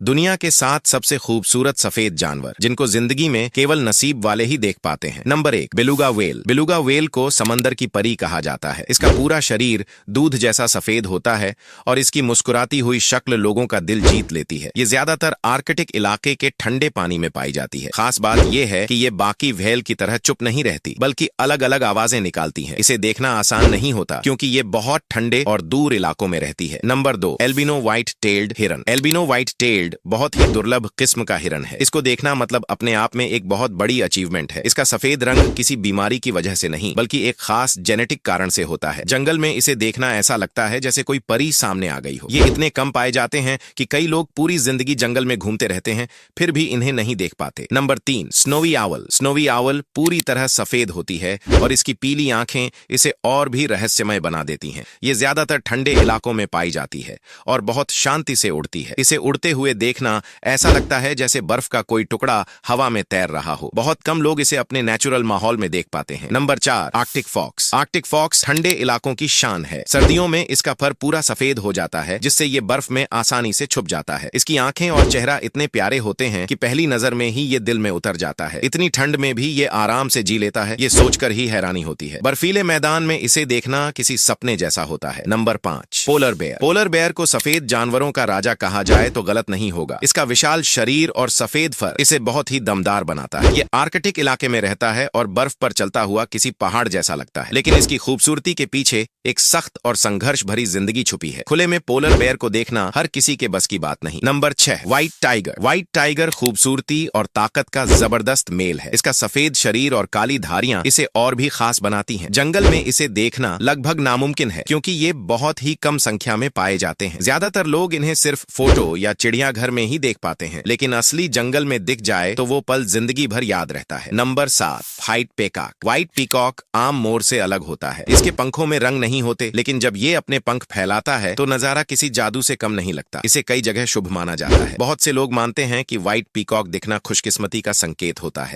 दुनिया के 7 सबसे खूबसूरत सफेद जानवर जिनको जिंदगी में केवल नसीब वाले ही देख पाते हैं। Number 1, beluga whale. Beluga whale को समंदर की परी कहा जाता है। इसका पूरा शरीर दूध जैसा सफेद होता है और इसकी मुस्कुराती हुई शक्ल लोगों का दिल जीत लेती है। ये ज्यादातर आर्कटिक इलाके के ठंडे पानी में पाई जाती है। खास बात यह है कि ये बाकी व्हेल की तरह चुप नहीं रहती, बल्कि अलग अलग आवाजें निकालती है। इसे देखना आसान नहीं होता क्योंकि ये बहुत ठंडे और दूर इलाकों में रहती है। नंबर 2, एल्बिनो व्हाइट टेल्ड हिरन। एल्बिनो व्हाइट टेल्ड बहुत ही दुर्लभ किस्म का हिरन है। इसको देखना मतलब अपने आप में एक बहुत बड़ी अचीवमेंट है। इसका सफेद रंग किसी बीमारी की वजह से नहीं, बल्कि एक खास जेनेटिक कारण से होता है। जंगल में इसे देखना ऐसा लगता है जैसे कोई परी सामने आ गई हो। ये इतने कम पाए जाते हैं कि कई लोग पूरी जिंदगी जंगल में घूमते रहते हैं, फिर भी इन्हें नहीं देख पाते। Number 3, snowy owl. Snowy owl पूरी तरह सफेद होती है और इसकी पीली आंखें इसे और भी रहस्यमय बना देती हैं। ये ज्यादातर ठंडे इलाकों में पाई जाती है और बहुत शांति से उड़ती है। इसे उड़ते हुए देखना ऐसा लगता है जैसे बर्फ का कोई टुकड़ा हवा में तैर रहा हो। बहुत कम लोग इसे अपने नेचुरल माहौल में देख पाते हैं। Number 4, arctic fox. Arctic fox ठंडे इलाकों की शान है। सर्दियों में इसका फर पूरा सफेद हो जाता है, जिससे ये बर्फ में आसानी से छुप जाता है। इसकी आंखें और चेहरा इतने प्यारे होते हैं कि पहली नजर में ही ये दिल में उतर जाता है। इतनी ठंड में भी ये आराम से जी लेता है, ये सोचकर ही हैरानी होती है। बर्फीले मैदान में इसे देखना किसी सपने जैसा होता है। Number 5, polar bear. Polar bear को सफेद जानवरों का राजा कहा जाए तो गलत नहीं होगा। इसका विशाल शरीर और सफेद फर इसे बहुत ही दमदार बनाता है। ये आर्कटिक इलाके में रहता है और बर्फ पर चलता हुआ किसी पहाड़ जैसा लगता है, लेकिन इसकी खूबसूरती के पीछे एक सख्त और संघर्ष भरी जिंदगी छुपी है। खुले में पोलर बेयर को देखना हर किसी के बस की बात नहीं। Number 6, white tiger. White tiger खूबसूरती और ताकत का जबरदस्त मेल है। इसका सफेद शरीर और काली धारियां इसे और भी खास बनाती हैं। जंगल में इसे देखना लगभग नामुमकिन है क्योंकि ये बहुत ही कम संख्या में पाए जाते हैं। ज्यादातर लोग इन्हें सिर्फ फोटो या चिड़ियाघर में ही देख पाते हैं, लेकिन असली जंगल में दिख जाए तो वो पल जिंदगी भर याद रहता है। Number 7, white peacock. White peacock आम मोर से अलग होता है। इसके पंखों में रंग नहीं होते, लेकिन जब ये अपने पंख फैलाता है तो नजारा किसी जादू से कम नहीं लगता। इसे कई जगह शुभ माना जाता है। बहुत से लोग मानते हैं कि व्हाइट पीकॉक दिखना खुशकिस्मती का संकेत होता है।